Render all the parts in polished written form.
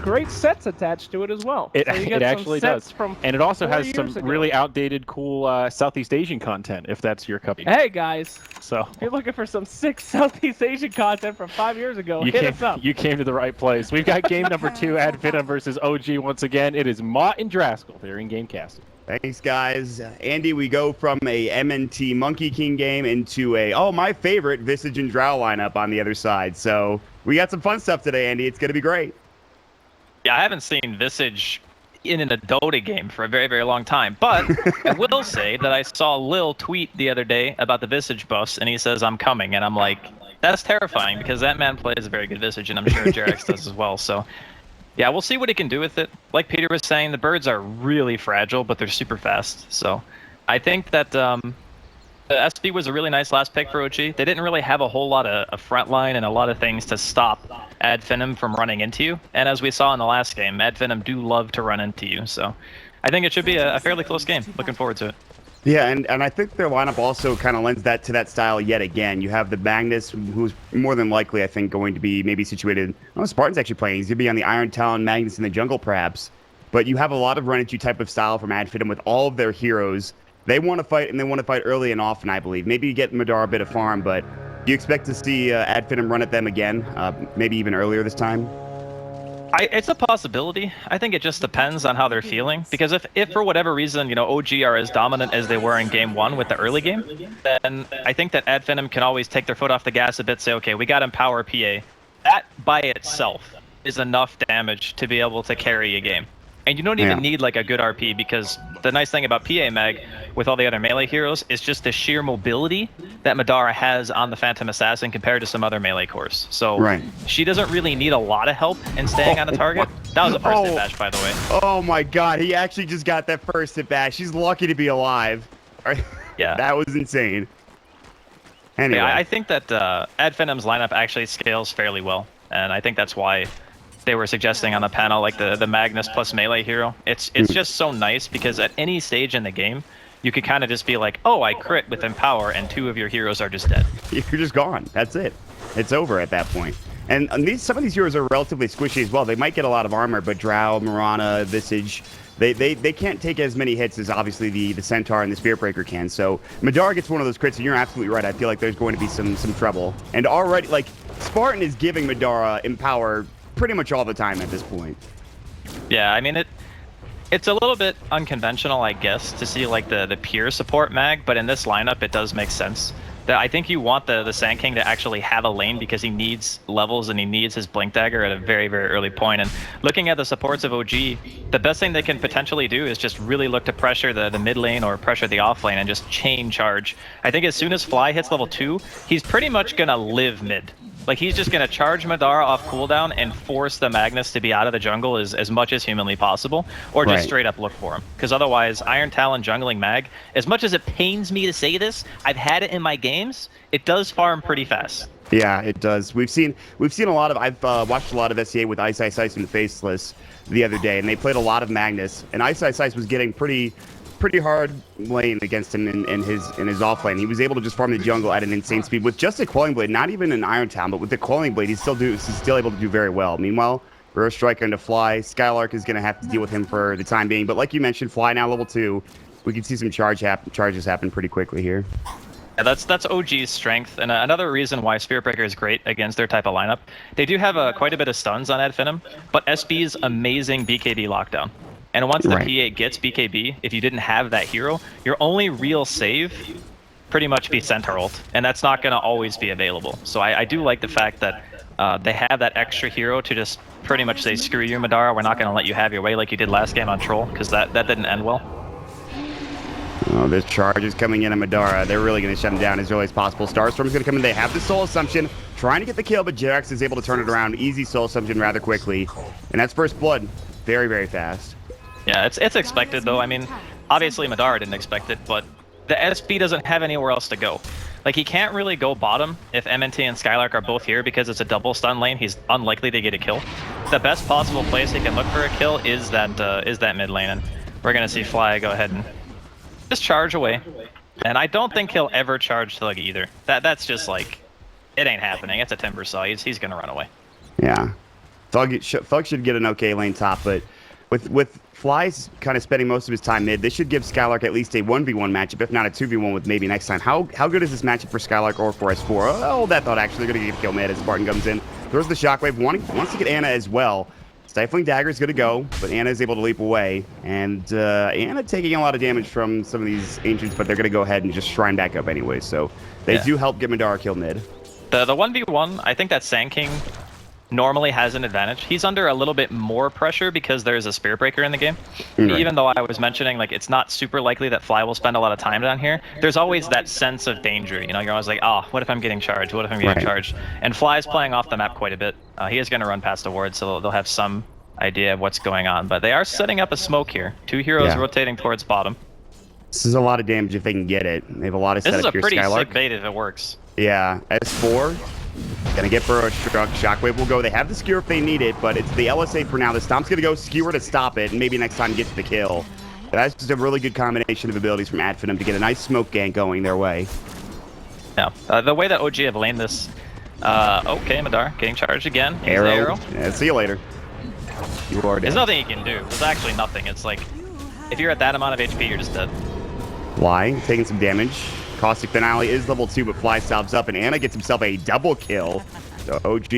great sets attached to it as well. It, so you it get actually some does. sets from And it also 4 has some years ago. really outdated, cool Southeast Asian content, if that's your cup. Hey guys, so if you're looking for some sick Southeast Asian content from 5 years ago, hit us up. You came to the right place. We've got game number 2 at Finem versus OG once again. It is Mott and Draskell here in Gamecast. Thanks, guys. Andy, we go from a MNT Monkey King game into a, my favorite, Visage and Drow lineup on the other side. So we got some fun stuff today, Andy. It's going to be great. Yeah, I haven't seen Visage in a Dota game for a very, very long time. But I will say that I saw Lil tweet the other day about the Visage buffs, and he says, I'm coming. And I'm like, that's terrifying because that man plays a very good Visage, and I'm sure Jarex does as well. So yeah, we'll see what he can do with it. Like Peter was saying, the birds are really fragile, but they're super fast. So I think that the SB was a really nice last pick for OG. They didn't really have a whole lot of front line and a lot of things to stop Ad Finem from running into you. And as we saw in the last game, Ad Finem do love to run into you. So I think it should be a fairly close game. Looking forward to it. Yeah, and I think their lineup also kind of lends that to that style yet again. You have the Magnus, who's more than likely, I think, going to be maybe situated. Spartan's actually playing. He's going to be on the Iron Talon, Magnus in the jungle, perhaps. But you have a lot of run-into type of style from Ad Finem with all of their heroes. They want to fight, and they want to fight early and often, I believe. Maybe you get Madara a bit of farm, but do you expect to see Ad Finem run at them again, maybe even earlier this time? It's a possibility. I think it just depends on how they're feeling. Because if for whatever reason, OG are as dominant as they were in game 1 with the early game, then I think that Ad Finem can always take their foot off the gas a bit, say, okay, we got Empower PA. That by itself is enough damage to be able to carry a game. And you don't even need like a good RP, because the nice thing about PA Mag with all the other melee heroes is just the sheer mobility that Madara has on the Phantom Assassin compared to some other melee cores. So she doesn't really need a lot of help in staying on the target. That was a first hit bash, by the way. Oh my god, he actually just got that first hit bash. She's lucky to be alive. Yeah. That was insane. Anyway. Yeah, I think that Ad Finem's lineup actually scales fairly well. And I think that's why they were suggesting on the panel like the Magnus plus melee hero. It's just so nice because at any stage in the game, you could kind of just be like, oh, I crit with Empower, and 2 of your heroes are just dead. You're just gone. That's it. It's over at that point. And some of these heroes are relatively squishy as well. They might get a lot of armor, but Drow, Mirana, Visage, they can't take as many hits as obviously the Centaur and the Spirit Breaker can. So Madara gets one of those crits, and you're absolutely right. I feel like there's going to be some trouble. And already, like, Spartan is giving Madara Empower pretty much all the time at this point. Yeah, I mean, it's a little bit unconventional, I guess, to see like the pure support mag, but in this lineup it does make sense. I think you want the Sand King to actually have a lane because he needs levels and he needs his Blink Dagger at a very, very early point. And looking at the supports of OG, the best thing they can potentially do is just really look to pressure the mid lane or pressure the off lane and just chain charge. I think as soon as Fly hits level 2, he's pretty much going to live mid. Like, he's just going to charge Madara off cooldown and force the Magnus to be out of the jungle as much as humanly possible, or just straight up look for him. Because otherwise, Iron Talon jungling Mag, as much as it pains me to say this, I've had it in my games, it does farm pretty fast. Yeah, it does. We've seen a lot of, I've watched a lot of SEA with Ice Ice Ice and the Faceless the other day, and they played a lot of Magnus, and Ice Ice Ice was getting pretty hard lane against him in his off lane. He was able to just farm the jungle at an insane speed with just a Quelling Blade, not even an Iron Town, but with the Quelling Blade, he's still able to do very well. Meanwhile, Rare Strike into Fly. Skylark is going to have to deal with him for the time being, but like you mentioned, Fly now level 2. We can see some charges happen pretty quickly here. Yeah, that's OG's strength, and another reason why Spirit Breaker is great against their type of lineup. They do have quite a bit of stuns on Ad Finem, but SB's amazing BKB lockdown. And once the P8 gets BKB, if you didn't have that hero, your only real save pretty much be Centaur ult, and that's not going to always be available. So I do like the fact that they have that extra hero to just pretty much say, screw you, Madara, we're not going to let you have your way like you did last game on Troll, because that didn't end well. Oh, this charge is coming in on Madara. They're really going to shut him down as early as possible. Starstorm's going to come in. They have the Soul Assumption, trying to get the kill, but Jarex is able to turn it around. Easy Soul Assumption rather quickly. And that's First Blood. Very, very fast. Yeah, it's expected, though. I mean, obviously Madara didn't expect it, but the SB doesn't have anywhere else to go. Like, he can't really go bottom if MNT and Skylark are both here because it's a double stun lane. He's unlikely to get a kill. The best possible place he can look for a kill is that mid lane, and we're going to see Fly go ahead and just charge away. And I don't think he'll ever charge Thug either. That's just like, it ain't happening. It's a Timber Saw. He's going to run away. Yeah. Thug should get an okay lane top, but with Fly's kind of spending most of his time mid, this should give Skylark at least a 1v1 matchup, if not a 2v1 with maybe next time. How good is this matchup for Skylark or for S4? Oh, that thought actually. They're going to get kill mid as Spartan comes in. Throws the shockwave, wants to get Ana as well. Stifling Dagger is going to go, but Ana is able to leap away. And Ana taking a lot of damage from some of these Ancients, but they're going to go ahead and just shrine back up anyway. So they do help get Madara kill mid. The 1v1, I think that Sand King normally has an advantage. He's under a little bit more pressure because there's a Spirit Breaker in the game. Right. Even though I was mentioning, like, it's not super likely that Fly will spend a lot of time down here, there's always that sense of danger. You know, you're always like, oh, what if I'm getting charged? What if I'm getting charged? And Fly's playing off the map quite a bit. He is going to run past the ward, so they'll have some idea of what's going on. But they are setting up a smoke here. 2 heroes rotating towards bottom. This is a lot of damage if they can get it. They have a lot of setup here. This is a pretty Skylark. sick bait if it works. Yeah, S4. Gonna get Burrow struck. Shockwave will go. They have the skewer if they need it, but it's the LSA for now. The Stomp's gonna go skewer to stop it, and maybe next time get to the kill. But that's just a really good combination of abilities from Finem to get a nice smoke gank going their way. Yeah, the way that OG have laned this. Okay, Madara getting charged again. Arrow. Yeah, see you later. You are dead. There's nothing you can do. There's actually nothing. It's like, if you're at that amount of HP, you're just dead. Fly taking some damage. Caustic Finale is level 2, but Fly stops up, and Ana gets himself a double kill. So OG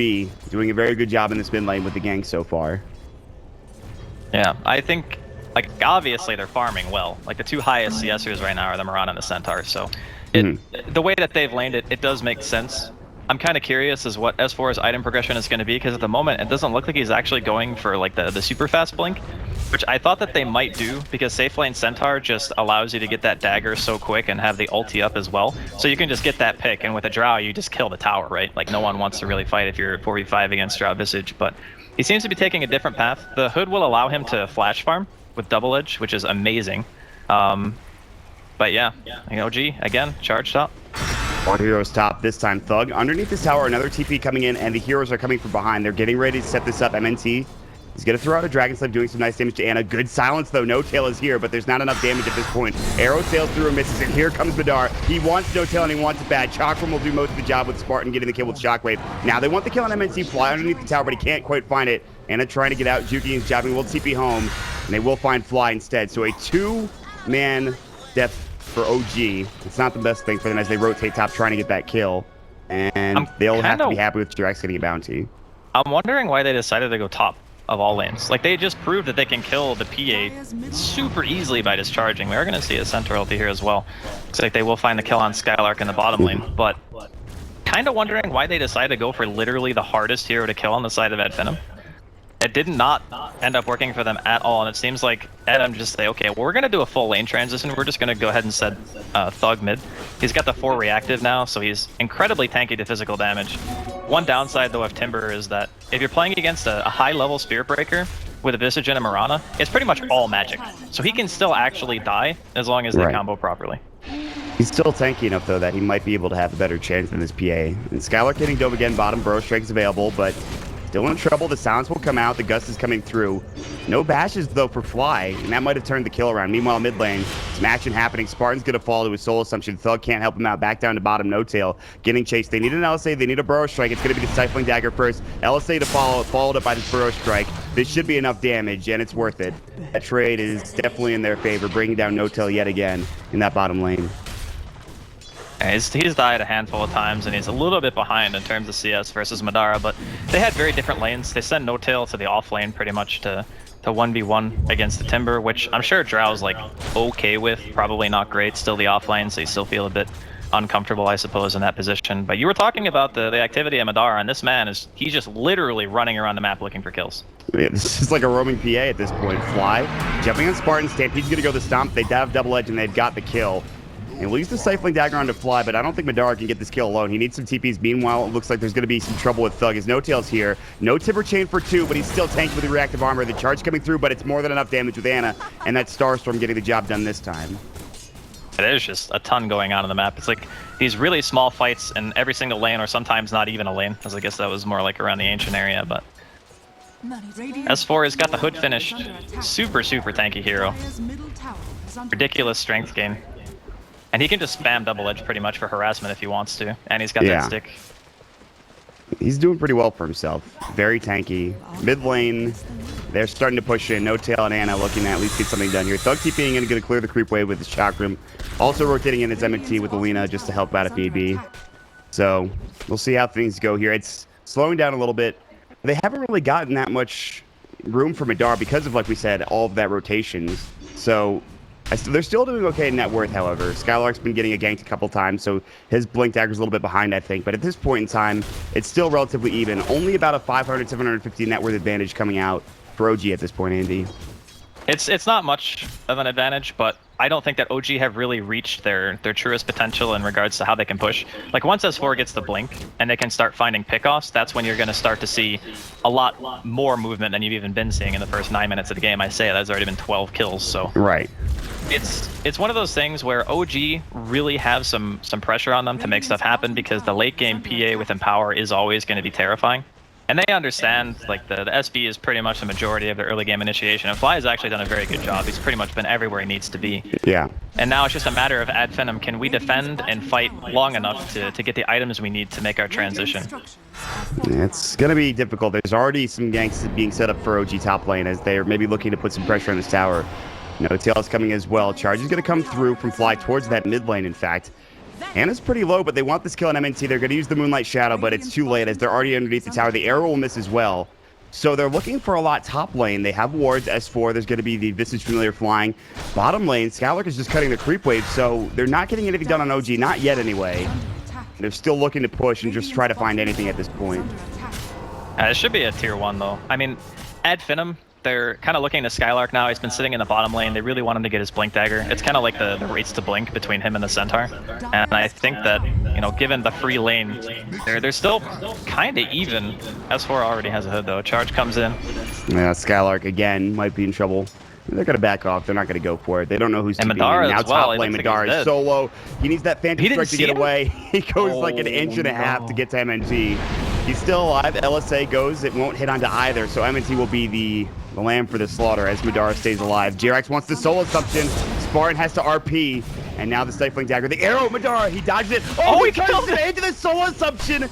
doing a very good job in this mid lane with the gank so far. Yeah, I think, like, obviously they're farming well. Like, the 2 highest CSers right now are the Mirana and the Centaur, so the way that they've laned it, it does make sense. I'm kind of curious as what S4's item progression is going to be, because at the moment it doesn't look like he's actually going for like the super fast blink, which I thought that they might do, because safe lane Centaur just allows you to get that dagger so quick and have the ulti up as well. So you can just get that pick, and with a Drow you just kill the tower, right? Like, no one wants to really fight if you're 4v5 against Drow Visage, but he seems to be taking a different path. The Hood will allow him to flash farm with double edge, which is amazing. But yeah, OG again charged up. One hero's top, this time Thug. Underneath this tower, another TP coming in, and the heroes are coming from behind. They're getting ready to set this up. MNT is going to throw out a Dragon Slave, doing some nice damage to Ana. Good silence, though. No Tail is here, but there's not enough damage at this point. Arrow sails through and misses, and here comes Madara. He wants No Tail, and he wants it bad. Chakram will do most of the job with Spartan getting the kill with Shockwave. Now they want the kill on MNT. Fly underneath the tower, but he can't quite find it. Ana trying to get out. Juki is jabbing. Will TP home, and they will find Fly instead. So a 2-man death for OG. It's not the best thing for them as they rotate top trying to get that kill. And they'll have to be happy with Drax getting a bounty. I'm wondering why they decided to go top of all lanes. Like, they just proved that they can kill the PA super easily by discharging. We are going to see a Centaur ulti here as well. Looks like they will find the kill on Skylark in the bottom lane. But kind of wondering why they decided to go for literally the hardest hero to kill on the side of Finem. It did not end up working for them at all, and it seems like Adam just say, okay, well, we're going to do a full lane transition. We're just going to go ahead and set Thug mid. He's got the 4 reactive now, so he's incredibly tanky to physical damage. One downside, though, of Timber is that if you're playing against a high-level Spirit Breaker with a Visage and a Mirana, it's pretty much all magic. So he can still actually die as long as they combo properly. He's still tanky enough, though, that he might be able to have a better chance than this PA. And Skylark getting dove again, bottom. Burrow Strike is available, but still in trouble. The silence will come out. The gust is coming through. No bashes, though, for Fly, and that might have turned the kill around. Meanwhile, mid lane, some action happening. Spartan's going to fall to his soul assumption. Thug can't help him out. Back down to bottom. No Tail. Getting chased. They need an LSA. They need a Burrow Strike. It's going to be the Stifling Dagger first. LSA to follow, followed up by this Burrow Strike. This should be enough damage, and it's worth it. That trade is definitely in their favor, bringing down No Tail yet again in that bottom lane. He's died a handful of times, and he's a little bit behind in terms of CS versus Madara, but they had very different lanes. They sent No Tail to the off lane pretty much to 1v1 against the Timber, which I'm sure Drow's like okay with, probably not great. Still the off lane, so you still feel a bit uncomfortable, I suppose, in that position. But you were talking about the activity of Madara, and this man he's just literally running around the map looking for kills. Yeah, this is like a roaming PA at this point. Fly, jumping on Spartan, Stampede's gonna go the stomp. They have double edge and they've got the kill. And we'll use the Stifling Dagger on to Fly, but I don't think Madara can get this kill alone. He needs some TPs. Meanwhile, it looks like there's going to be some trouble with Thug. His No Tail's here. No Timber Chain for 2, but he's still tanked with the reactive armor. The charge coming through, but it's more than enough damage with Ana, and that Starstorm getting the job done this time. There's just a ton going on the map. It's like these really small fights in every single lane, or sometimes not even a lane, as I guess that was more like around the ancient area, but S4 has got the Hood finished. Super tanky hero. Ridiculous strength gain. And he can just spam double edge pretty much for harassment if he wants to. And he's got that stick. He's doing pretty well for himself. Very tanky. Mid lane, they're starting to push in. No Tail and Anna looking to at least get something done here. Thug TPing in, going to clear the creep wave with his Chakram. Also rotating in his MT with Alina just to help out if need be. So we'll see how things go here. It's slowing down a little bit. They haven't really gotten that much room for Madar because of, like we said, all of that rotations. So they're still doing okay in net worth, however. Skylark's been getting a ganked a couple times, so his Blink Dagger's a little bit behind, I think. But at this point in time, it's still relatively even. Only about a 500, 750 net worth advantage coming out for OG at this point, Andy. It's not much of an advantage, but I don't think that OG have really reached their truest potential in regards to how they can push. Like once S4 gets the blink and they can start finding pickoffs, that's when you're going to start to see a lot more movement than you've even been seeing in the first 9 minutes of the game. I say there's already been 12 kills, so right. It's one of those things where OG really have some pressure on them to make stuff happen because the late game PA with Empower is always going to be terrifying. And they understand, like, the SB is pretty much the majority of their early game initiation. And Fly has actually done a very good job. He's pretty much been everywhere he needs to be. Yeah. And now it's just a matter of ad Finem. Can we defend and fight long enough to get the items we need to make our transition? It's going to be difficult. There's already some ganks being set up for OG top lane as they're maybe looking to put some pressure on this tower. No Tail's coming as well. Charge is going to come through from Fly towards that mid lane, in fact. Anna's pretty low, but they want this kill on MNT. They're going to use the Moonlight Shadow, but it's too late as they're already underneath the tower. The arrow will miss as well. So they're looking for a lot top lane. They have wards, S4. There's going to be the Visage Familiar flying. Bottom lane, Skylark is just cutting the creep wave, so they're not getting anything done on OG. Not yet, anyway. They're still looking to push and just try to find anything at this point. It should be a tier 1, though. I mean, ad Finem, they're kind of looking to Skylark now. He's been sitting in the bottom lane. They really want him to get his Blink Dagger. It's kind of like the race to Blink between him and the Centaur. And I think that, you know, given the free lane, they're still kind of even. S4 already has a hood, though. Charge comes in. Yeah, Skylark, again, might be in trouble. They're going to back off. They're not going to go for it. They don't know who's and TPing. Madara Now as well. top lane, Madara is solo. He needs that Phantom Strike to get away. He goes like an inch and a half to get to MNT. He's still alive. LSA goes. It won't hit onto either, so MNT will be the lamb for the slaughter as Madara stays alive. JRX wants the soul assumption. Spartan has to RP, and now the Stifling Dagger. The arrow, Madara, he dodged it. Oh, he turns it into the soul assumption.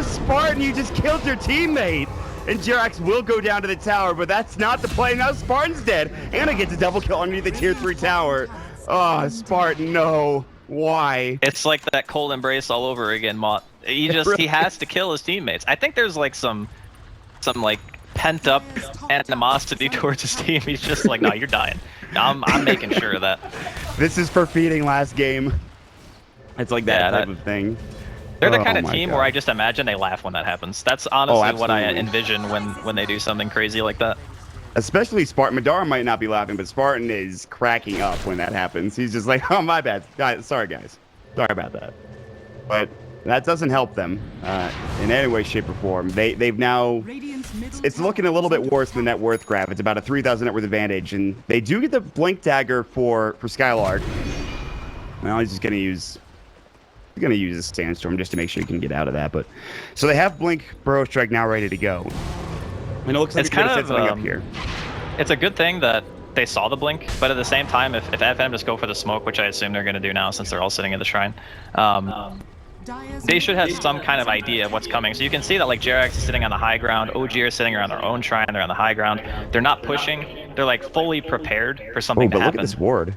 Spartan, you just killed your teammate. And JRX will go down to the tower, but that's not the play. Now Spartan's dead. Anna gets a double kill underneath the tier 3 tower. Oh, Spartan, no. Why? It's like that cold embrace all over again, Mott. He has to kill his teammates. I think there's like some like pent up animosity towards his team. He's just like, no, you're dying. I'm making sure of that. This is for feeding last game. It's like that type of thing. They're the kind of team where I just imagine they laugh when that happens. That's honestly what I envision when they do something crazy like that. Especially Spartan. Madara might not be laughing, but Spartan is cracking up when that happens. He's just like, oh, my bad. Sorry, guys. Sorry about that. But that doesn't help them in any way, shape, or form. They've now... It's looking a little bit worse than net worth graph. It's about a 3,000 net worth advantage, and they do get the Blink Dagger for Skylark. Well, he's just going to use... He's going to use a Sandstorm just to make sure he can get out of that. But so they have Blink Burrow Strike now ready to go. And it looks like it's kind of set something up here. It's a good thing that they saw the blink, but at the same time, if FM just go for the smoke, which I assume they're going to do now since they're all sitting in the shrine, they should have some kind of idea of what's coming. So you can see that like JRX is sitting on the high ground, OG are sitting around their own shrine, they're on the high ground. They're not pushing. They're like fully prepared for something to happen. Look at this ward.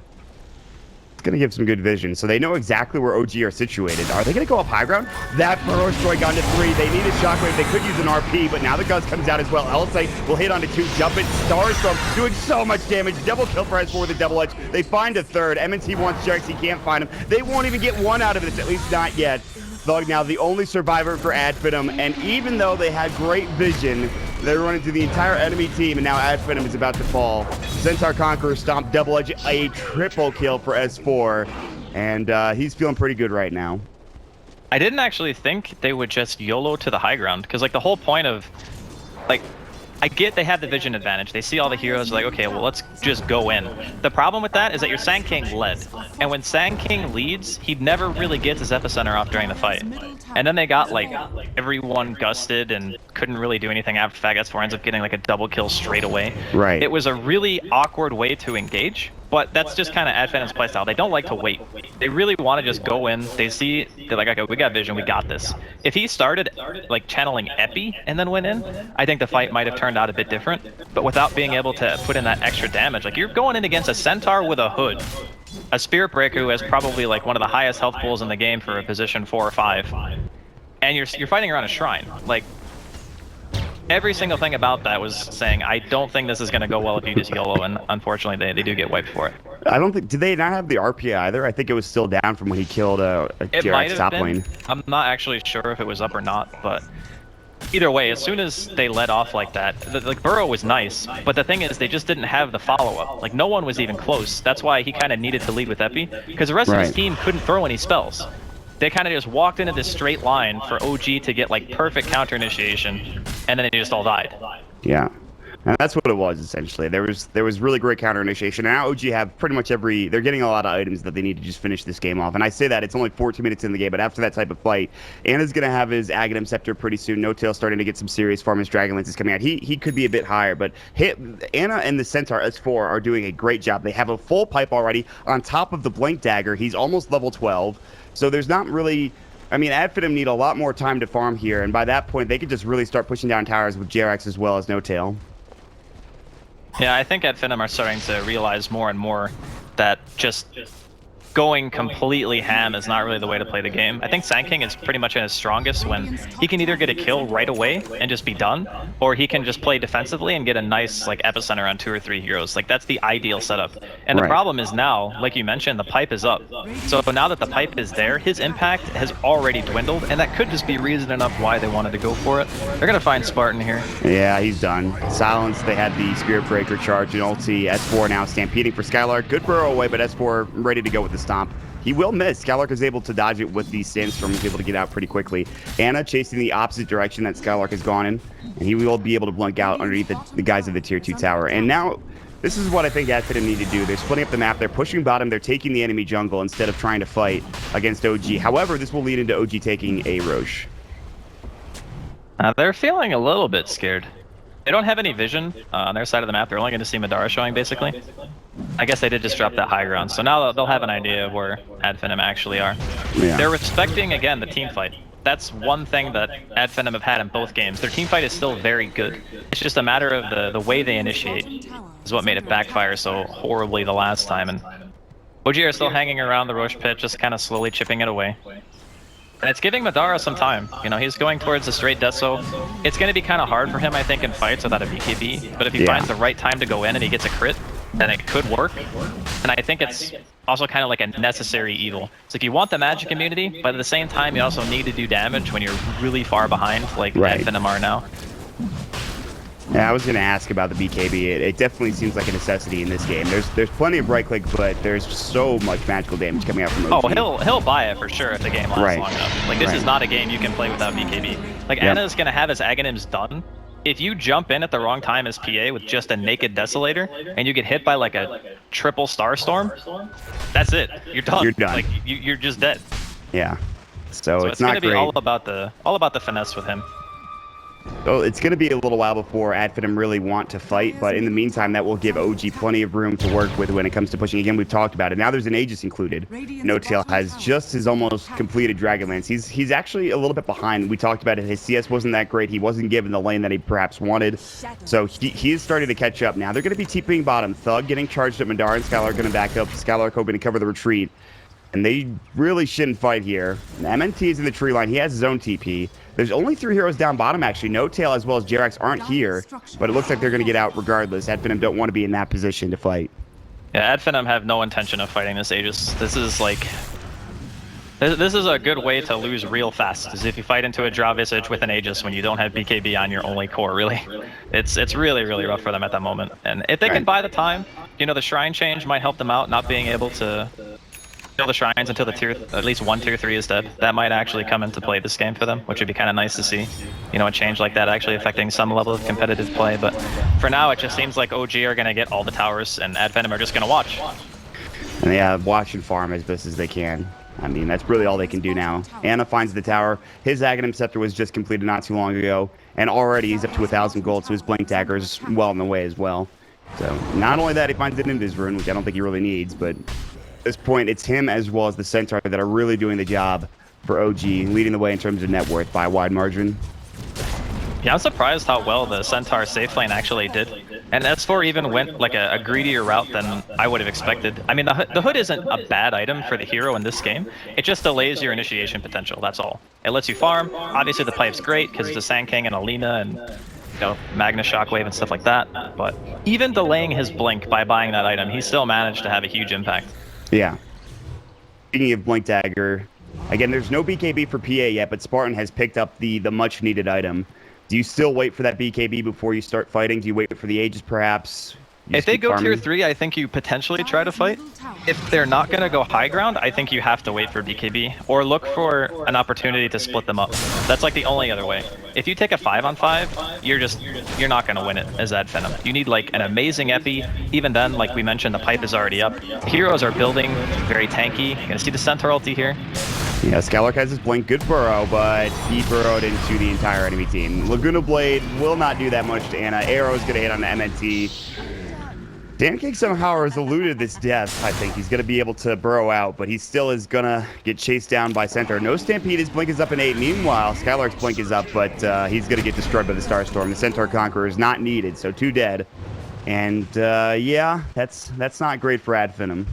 It's going to give some good vision. So they know exactly where OG are situated. Are they going to go up high ground? That Burrow Strike onto 3. They need a shockwave. They could use an RP, but now the Gus comes out as well. LSA will hit onto 2. Jump it. Starstorm doing so much damage. Double kill for S4 with a double edge. They find a third. MNT wants JRX. He can't find him. They won't even get one out of this, at least not yet. Thug now the only survivor for ad Finem, and even though they had great vision, they're running through the entire enemy team, and now ad Finem is about to fall. Centaur Conqueror stomp double edge, a triple kill for S4, and he's feeling pretty good right now. I didn't actually think they would just YOLO to the high ground, because like the whole point of, like, I get they have the vision advantage. They see all the heroes like, okay, well, let's just go in. The problem with that is that your Sand King led. And when Sand King leads, he never really gets his epicenter off during the fight. And then they got like everyone gusted and couldn't really do anything after Faggots 4 ends up getting like a double kill straight away. Right. It was a really awkward way to engage. But that's just kind of Ad Finem's playstyle. They don't like to wait. They really want to just go in. They see, they're like, okay, we got vision, we got this. If he started like channeling Epi and then went in, I think the fight might have turned out a bit different. But without being able to put in that extra damage, like you're going in against a Centaur with a hood, a Spirit Breaker who has probably like one of the highest health pools in the game for a position 4 or 5, and you're fighting around a shrine. Like, every single thing about that was saying, I don't think this is going to go well if you just YOLO, and unfortunately they do get wiped for it. I don't think, did they not have the RPA either? I think it was still down from when he killed a It might JRX have top been. lane. I'm not actually sure if it was up or not, but either way, as soon as they let off like that, like Burrow was nice, but the thing is they just didn't have the follow-up. Like no one was even close. That's why he kind of needed to lead with Epi, because the rest of his team couldn't throw any spells. They kind of just walked into this straight line for OG to get like perfect counter initiation, and then they just all died. Yeah, and that's what it was essentially. There was really great counter initiation. And now OG have pretty much they're getting a lot of items that they need to just finish this game off. And I say that it's only 14 minutes in the game, but after that type of fight, Anna's gonna have his Aghanim Scepter pretty soon. No Tail starting to get some serious farm. His Dragonlance is coming out. He could be a bit higher, but Anna and the Centaur S4 are doing a great job. They have a full pipe already on top of the Blink Dagger. He's almost level 12. So there's not really, I mean, Ad Finem need a lot more time to farm here, and by that point, they could just really start pushing down towers with JRX as well as No Tail. Yeah, I think Ad Finem are starting to realize more and more that just going completely ham is not really the way to play the game. I think Sand King is pretty much at his strongest when he can either get a kill right away and just be done, or he can just play defensively and get a nice like epicenter on 2 or 3 heroes. Like that's the ideal setup. And the problem is now, like you mentioned, the pipe is up. So now that the pipe is there, his impact has already dwindled, and that could just be reason enough why they wanted to go for it. They're gonna find Spartan here. Yeah, he's done. Silence, they had the Spirit Breaker charge and ulti. S4 now stampeding for Skylark. Good burrow away, but S4 ready to go with the stomp. He will miss. Skylark is able to dodge it with the Sandstorm. He's able to get out pretty quickly. Anna chasing the opposite direction that Skylark has gone in, and he will be able to blink out underneath the guys of the tier 2 tower. And now, this is what I think Ad Finem need to do. They're splitting up the map. They're pushing bottom. They're taking the enemy jungle instead of trying to fight against OG. However, this will lead into OG taking a Roche. They're feeling a little bit scared. They don't have any vision on their side of the map. They're only going to see Madara showing, basically. I guess they did just drop that high ground, so now they'll have an idea of where Ad Finem actually are. Yeah. They're respecting, again, the team fight. That's one thing that Ad Finem have had in both games. Their team fight is still very good. It's just a matter of the way they initiate is what made it backfire so horribly the last time. And OG are still hanging around the Roche pit, just kind of slowly chipping it away. And it's giving Madara some time. You know, he's going towards a straight Deso. It's going to be kind of hard for him, I think, in fights without a BKB. But if he finds the right time to go in and he gets a crit, then it could work. And I think it's also kind of like a necessary evil. It's like you want the magic immunity, but at the same time, you also need to do damage when you're really far behind, like Ad Finem are now. Yeah, I was going to ask about the BKB. It definitely seems like a necessity in this game. There's plenty of right click, but there's so much magical damage coming out from OG. Oh, he'll buy it for sure if the game lasts long enough. Like this is not a game you can play without BKB. Like Anna's going to have his Aghanims done. If you jump in at the wrong time as PA with just a naked Desolator and you get hit by like a triple Starstorm, that's it. You're done. You're done. Like you're just dead. Yeah. So it's not not gonna great. be all about the finesse with him. So it's going to be a little while before Ad Finem really want to fight, but in the meantime, that will give OG plenty of room to work with when it comes to pushing. Again, we've talked about it. Now there's an Aegis included. No Tail has just his almost completed Dragonlance. He's actually a little bit behind. We talked about it. His CS wasn't that great. He wasn't given the lane that he perhaps wanted. So he is starting to catch up now. They're going to be TPing bottom. Thug getting charged at Madara, and Skylark going to back up. Skylark hoping to cover the retreat. And they really shouldn't fight here. MNT is in the tree line. He has his own TP. There's only 3 heroes down bottom, actually. No Tail as well as JRX aren't here, but it looks like they're going to get out regardless. Ad Finem don't want to be in that position to fight. Yeah, Ad Finem have no intention of fighting this Aegis. This is like... This is a good way to lose real fast, is if you fight into a Draw Visage with an Aegis when you don't have BKB on your only core, really. It's really, really rough for them at that moment. And if they can buy the time, you know, the Shrine change might help them out, not being able to kill the Shrines until at least one tier 3 is dead. That might actually come into play this game for them, which would be kind of nice to see. You know, a change like that actually affecting some level of competitive play. But for now, it just seems like OG are going to get all the towers, and Ad Finem are just going to watch. And they watch and farm as best as they can. I mean, that's really all they can do now. Anna finds the tower. His Aghanim Scepter was just completed not too long ago, and already he's up to 1,000 gold, so his Blink Dagger is well on the way as well. So not only that, he finds an Invis rune, which I don't think he really needs, but at this point, it's him as well as the Centaur that are really doing the job for OG, leading the way in terms of net worth by a wide margin. Yeah, I'm surprised how well the Centaur safe lane actually did. And S4 even went like a greedier route than I would have expected. I mean, the hood isn't a bad item for the hero in this game. It just delays your initiation potential, that's all. It lets you farm. Obviously, the pipe's great because it's a Sand King and a Lina and, you know, Magnus Shockwave and stuff like that. But even delaying his blink by buying that item, he still managed to have a huge impact. Yeah. Speaking of Blink Dagger, again, there's no BKB for PA yet, but Spartan has picked up the much-needed item. Do you still wait for that BKB before you start fighting? Do you wait for the Aegis, perhaps? If they go tier 3, I think you potentially try to fight. If they're not going to go high ground, I think you have to wait for BKB. Or look for an opportunity to split them up. That's like the only other way. If you take a 5-on-5, you're not going to win it as Ad Finem. You need like an amazing epi. Even then, like we mentioned, the pipe is already up. Heroes are building very tanky. You're going to see the Centaur ulti here. Yeah, Skylark has his blink, good burrow, but he burrowed into the entire enemy team. Laguna Blade will not do that much to Ana. Arrow's going to hit on the MNT. Dan King somehow has eluded this death. I think he's going to be able to burrow out, but he still is going to get chased down by Centaur. No Stampede, his blink is up in 8. Meanwhile, Skylark's blink is up, but he's going to get destroyed by the Starstorm. The Centaur Conqueror is not needed, so 2 dead. And yeah, that's not great for Ad Finem.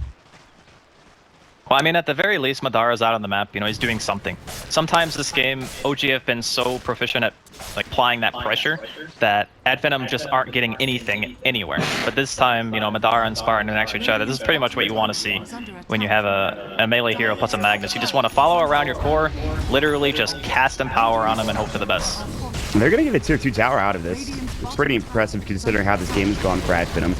Well, I mean, at the very least, Madara's out on the map. You know, he's doing something. Sometimes this game, OG have been so proficient at like applying that pressure that Ad Finem just aren't getting anything anywhere. But this time, you know, Madara and Spartan are next to each other. This is pretty much what you want to see when you have a melee hero plus a Magnus. You just want to follow around your core, literally just cast Empower on him and hope for the best. They're going to get a tier 2 tower out of this. It's pretty impressive considering how this game has gone for Ad Finem.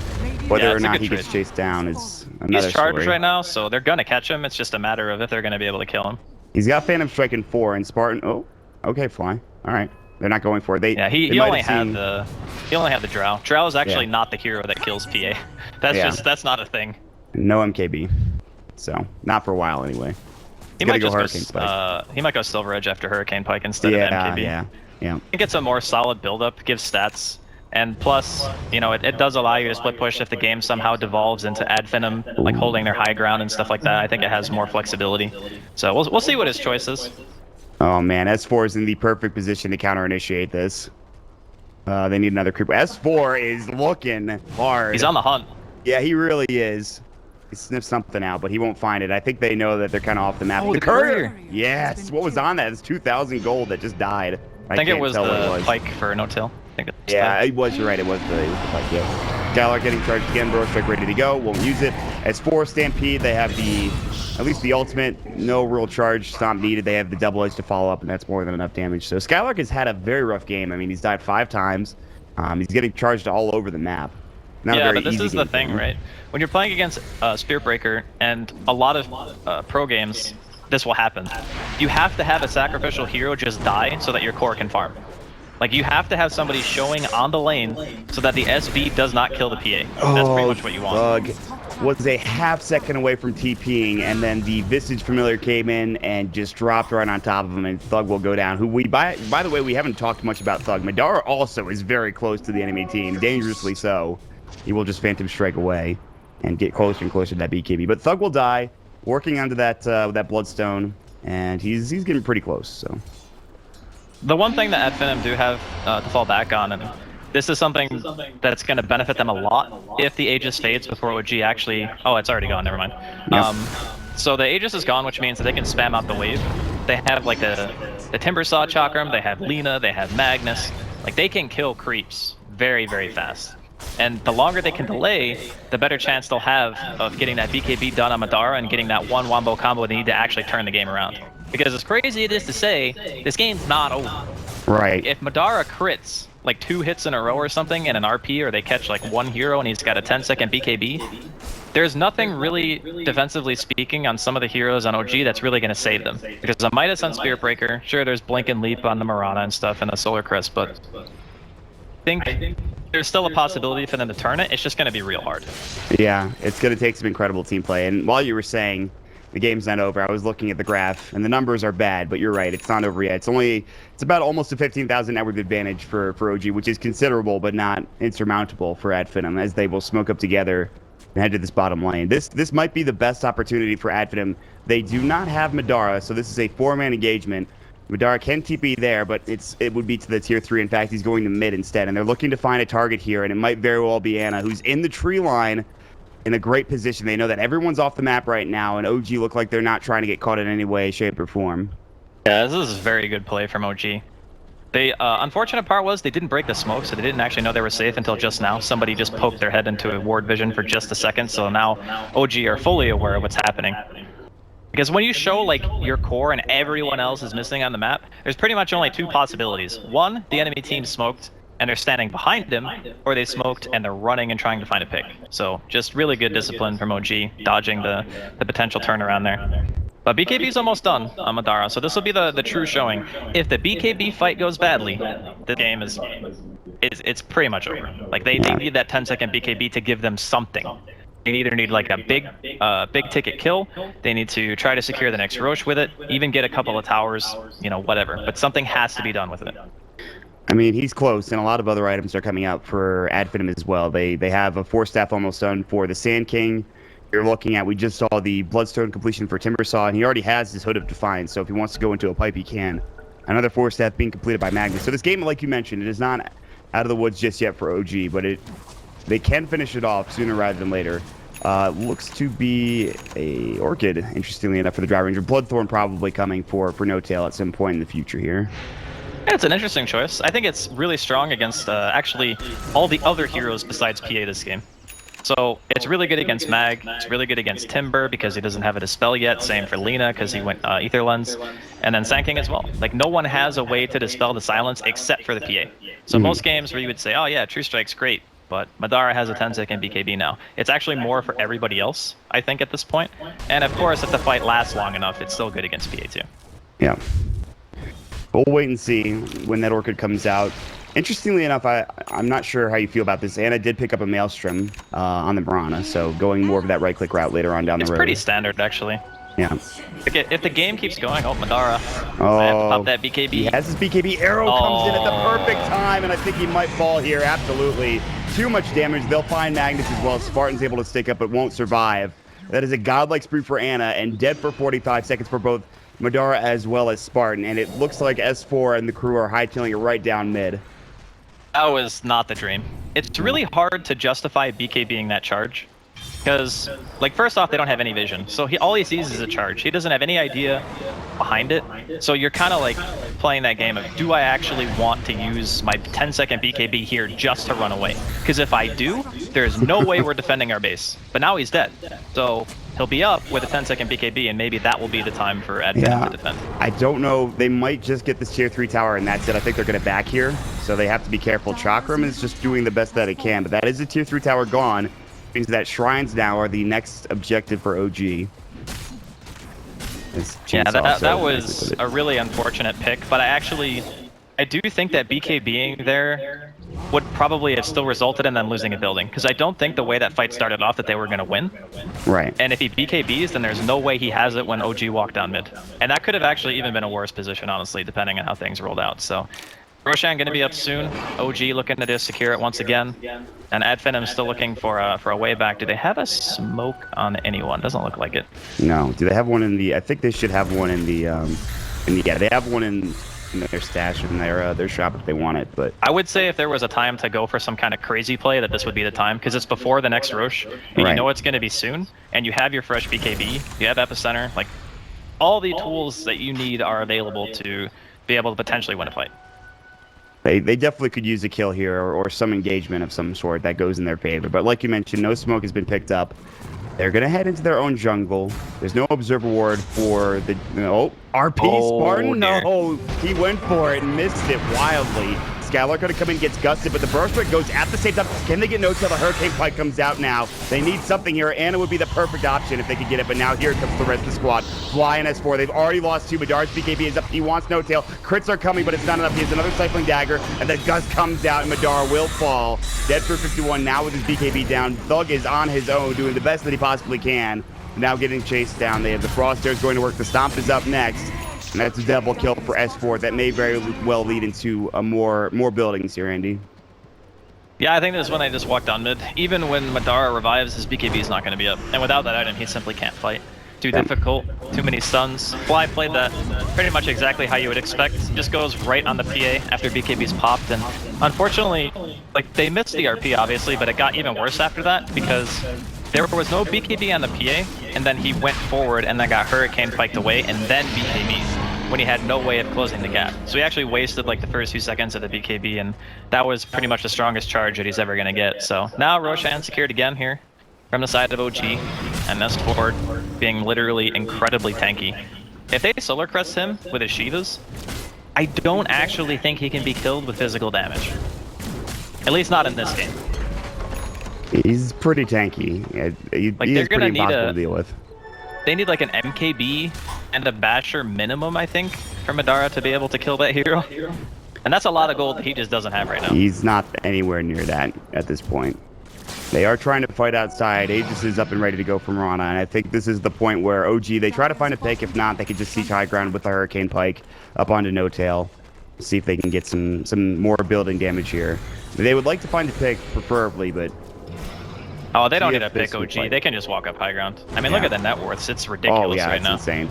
Whether or not he gets chased down is another He's charged story. right now, so they're going to catch him. It's just a matter of if they're going to be able to kill him. He's got Phantom Strike in 4, and Spartan... Oh, okay, Fly. All right. They're not going for it. Yeah, he only had the Drow. Drow is actually not the hero that kills PA. That's not a thing. No MKB. So, not for a while anyway. He might just he might go Silver Edge after Hurricane Pike instead of MKB. Yeah. I think it's a more solid build-up, gives stats. And plus, you know, it does allow you to split push if the game somehow devolves into Ad Finem, like holding their high ground and stuff like that. I think it has more flexibility. So we'll see what his choice is. Oh man, S4 is in the perfect position to counter-initiate this. They need another creeper. S4 is looking hard. He's on the hunt. Yeah, he really is. He sniffed something out, but he won't find it. I think they know that they're kind of off the map. Oh, the courier! Yes, what was on that? It's 2,000 gold that just died. I think it was the Pike for no-till. Yeah, it was. You're right. It was the Pike. Yeah. Skylark getting charged again. Burrow Strike ready to go. Won't use it. S4 Stampede. They have at least the ultimate. No real charge stomp needed. They have the double edge to follow up, and that's more than enough damage. So Skylark has had a very rough game. I mean, he's died 5 times. He's getting charged all over the map. Yeah, but this is the thing, right? When you're playing against Spirit Breaker and a lot of pro games, this will happen. You have to have a sacrificial hero just die so that your core can farm. Like, you have to have somebody showing on the lane so that the SB does not kill the PA. That's pretty much what you want. Thug was a half second away from TPing, and then the Visage Familiar came in and just dropped right on top of him, and Thug will go down. Who by the way, we haven't talked much about Thug. Madara also is very close to the enemy team, dangerously so. He will just Phantom Strike away and get closer and closer to that BKB. But Thug will die, working onto that with that Bloodstone, and he's getting pretty close. So the one thing that Ad Finem do have to fall back on, and this is something that's going to benefit them a lot if the Aegis fades before OG actually... Oh, it's already gone. Never mind. Yep. So the Aegis is gone, which means that they can spam out the wave. They have like the Timbersaw Chakram, they have Lina, they have Magnus. Like, they can kill creeps very, very fast. And the longer they can delay, the better chance they'll have of getting that BKB done on Madara and getting that one wombo combo they need to actually turn the game around. Because as crazy it is to say, this game's not over. Right. If Madara crits like 2 hits in a row or something in an RP, or they catch like 1 hero and he's got a 10-second BKB, there's nothing really, defensively speaking, on some of the heroes on OG that's really going to save them. Because a Midas on Spirit Breaker, sure, there's Blink and Leap on the Marana and stuff and the Solar Crest, but I think there's still a possibility for them to turn it. It's just going to be real hard. Yeah, it's going to take some incredible team play. And while you were saying The game's not over. I was looking at the graph, and the numbers are bad, but you're right. It's not over yet. It's about almost a 15,000 network advantage for OG, which is considerable, but not insurmountable for Finem, as they will smoke up together and head to this bottom lane. This might be the best opportunity for Finem. They do not have Madara, so this is a 4-man engagement. Madara can TP there, but it would be to the tier 3. In fact, he's going to mid instead, and they're looking to find a target here, and it might very well be Ana, who's in the tree line, in a great position. They know that everyone's off the map right now, and OG look like they're not trying to get caught in any way, shape, or form. Yeah, this is a very good play from OG. The unfortunate part was they didn't break the smoke, so they didn't actually know they were safe until just now. Somebody just poked their head into a ward vision for just a second, so now OG are fully aware of what's happening. Because when you show like your core and everyone else is missing on the map, there's pretty much only 2 possibilities. One, the enemy team smoked and they're standing behind him, or they smoked and they're running and trying to find a pick. So just really good discipline from OG, dodging the potential turnaround there. But BKB's almost done on Madara, so this will be the true showing. If the BKB fight goes badly, the game it's pretty much over. Like they need that 10-second BKB to give them something. They either need like a big ticket kill, they need to try to secure the next Roche with it, even get a couple of towers, you know, whatever. But something has to be done with it. I mean, he's close, and a lot of other items are coming out for Finem as well. They have a 4-staff almost done for the Sand King. You're looking at, we just saw the Bloodstone completion for Timbersaw, and he already has his Hood of Defiance, so if he wants to go into a pipe, he can. Another 4-staff being completed by Magnus. So this game, like you mentioned, it is not out of the woods just yet for OG, but they can finish it off sooner rather than later. Looks to be a Orchid, interestingly enough, for the Dry Ranger. Bloodthorn probably coming for No Tail at some point in the future here. Yeah, it's an interesting choice. I think it's really strong against actually all the other heroes besides PA this game. So it's really good against Mag, it's really good against Timber because he doesn't have a Dispel yet, same for Lina because he went Ether Lens, and then Sand King as well. Like no one has a way to dispel the silence except for the PA. So most games where you would say, oh yeah, True Strike's great, but Madara has a 10-second BKB now. It's actually more for everybody else, I think, at this point. And of course, if the fight lasts long enough, it's still good against PA too. Yeah. We'll wait and see when that Orchid comes out. Interestingly enough, I'm not sure how you feel about this. Ana did pick up a Maelstrom on the Mirana, so going more of that right-click route later on down the road. It's pretty standard, actually. Yeah. If the game keeps going, Madara. Oh, I have to pop that BKB. He has his BKB. Arrow comes in at the perfect time, and I think he might fall here. Absolutely. Too much damage. They'll find Magnus as well. Spartan's able to stick up, but won't survive. That is a godlike spree for Ana, and dead for 45 seconds for both Madara as well as Spartan. And it looks like S4 and the crew are hightailing it right down mid. That was not the dream. It's really hard to justify BK being that charge. Because, like, first off, they don't have any vision. So all he sees is a charge. He doesn't have any idea behind it. So you're kind of like playing that game of, do I actually want to use my 10-second BKB here just to run away? Because if I do, there's no way we're defending our base. But now he's dead. So he'll be up with a 10-second BKB, and maybe that will be the time for Finem to defend. I don't know. They might just get this tier 3 tower, and that's it. I think they're going to back here. So they have to be careful. Chakram is just doing the best that it can. But that is a tier 3 tower gone. Means that shrines now are the next objective for OG. Yeah, that was a really unfortunate pick, but I do think that BK being there would probably have still resulted in them losing a building, because I don't think the way that fight started off that they were going to win. Right. And if he BKBs, then there's no way he has it when OG walked down mid. And that could have actually even been a worse position, honestly, depending on how things rolled out. So Roshan going to be up soon. OG looking to just secure it once again. And Finem still looking for a way back. Do they have a smoke on anyone? Doesn't look like it. No. Do they have one in the... I think they should have one in the... yeah, they have one in their stash in their shop if they want it, but... I would say if there was a time to go for some kind of crazy play, that this would be the time, because it's before the next Roche, and you know it's going to be soon, and you have your fresh BKB, you have Epicenter, like, all the tools that you need are available to be able to potentially win a fight. They definitely could use a kill here or some engagement of some sort that goes in their favor. But like you mentioned, no smoke has been picked up. They're going to head into their own jungle. There's no observer ward for the... RP Spartan? Dear. No, he went for it and missed it wildly. Skylar could have come in and gets gusted, but the burst rate goes at the same time. Can they get no till the Hurricane Pike comes out now? They need something here. Ana would be the perfect option if they could get it, but now here comes the rest of the squad. Fly and S4. They've already lost 2. Madara's BKB is up. He wants no tail. Crits are coming, but it's not enough. He has another Cycling Dagger, and the gust comes out, and Madara will fall. Dead for 51 now with his BKB down. Thug is on his own, doing the best that he possibly can. now getting chased down. They have the Frostairs going to work. The Stomp is up next. And that's a double kill for S4. That may very well lead into more buildings here, Andy. Yeah, I think this is when they just walk down mid. Even when Madara revives, his BKB is not going to be up. And without that item, he simply can't fight. Too difficult, too many stuns. Fly played that pretty much exactly how you would expect. Just goes right on the PA after BKB's popped. And unfortunately, like, they missed the RP, obviously, but it got even worse after that because there was no BKB on the PA, and then he went forward and then got Hurricane piked away, and then BKB when he had no way of closing the gap. So he actually wasted like the first few seconds of the BKB, and that was pretty much the strongest charge that he's ever going to get. So now Roshan secured again here from the side of OG, and S4 being literally incredibly tanky. If they Solar Crest him with his Shivas, I don't actually think he can be killed with physical damage. At least not in this game. He's pretty tanky. He's pretty impossible to deal with. They need like an MKB and a Basher minimum, I think, for Madara to be able to kill that hero. And that's a lot of gold that he just doesn't have right now. He's not anywhere near that at this point. They are trying to fight outside. Aegis is up and ready to go from Rana, and I think this is the point where OG, they try to find a pick. If not, they could just siege high ground with the Hurricane Pike up onto No Tail. See if they can get some more building damage here. They would like to find a pick, preferably, but... Oh, they don't need a pick OG. They can just walk up high ground. I mean, look at the net worths. It's ridiculous right now. Oh, yeah, it's insane.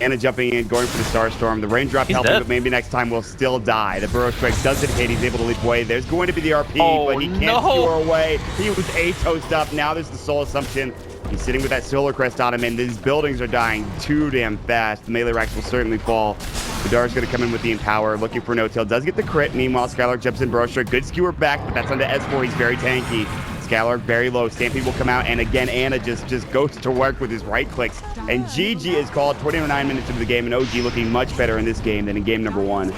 Anna jumping in, going for the Starstorm. The Raindrop helping, but maybe next time will still die. The Burrow Strike doesn't hit. He's able to leap away. There's going to be the RP, but he can't skewer away. He was A-toast up. Now there's the Soul Assumption. He's sitting with that Solar Crest on him, and these buildings are dying too damn fast. The melee racks will certainly fall. Vidara's going to come in with the Empower, looking for No Tail. Does get the crit. Meanwhile, Skylark jumps in. Burrow Strike, good skewer back, but that's onto S4. He's very tanky. Skylark very low. Stampede will come out, and again, Anna just goes to work with his right clicks. And GG is called 29 minutes into the game, and OG looking much better in this game than in game number 1.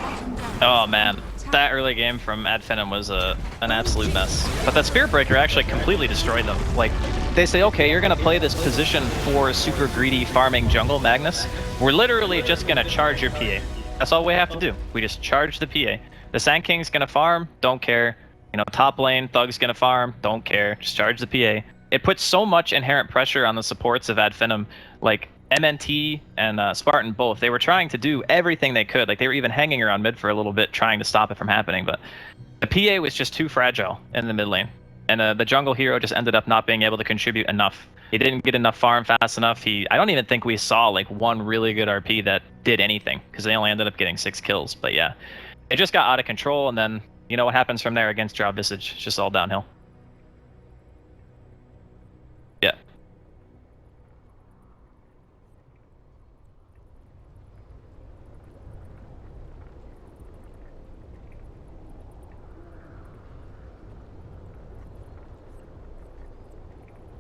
Oh, man. That early game from Finem was an absolute mess. But that Spirit Breaker actually completely destroyed them. Like, they say, okay, you're going to play this position for super greedy farming jungle, Magnus. We're literally just going to charge your PA. That's all we have to do. We just charge the PA. The Sand King's going to farm, don't care. You know, top lane, Thug's gonna farm, don't care, just charge the PA. It puts so much inherent pressure on the supports of Finem, like MNT and Spartan both. They were trying to do everything they could, like they were even hanging around mid for a little bit, trying to stop it from happening, but the PA was just too fragile in the mid lane. And the jungle hero just ended up not being able to contribute enough. He didn't get enough farm fast enough. I don't even think we saw like one really good RP that did anything, because they only ended up getting 6 kills, but yeah. It just got out of control, and then you know what happens from there against Drow Visage. It's just all downhill.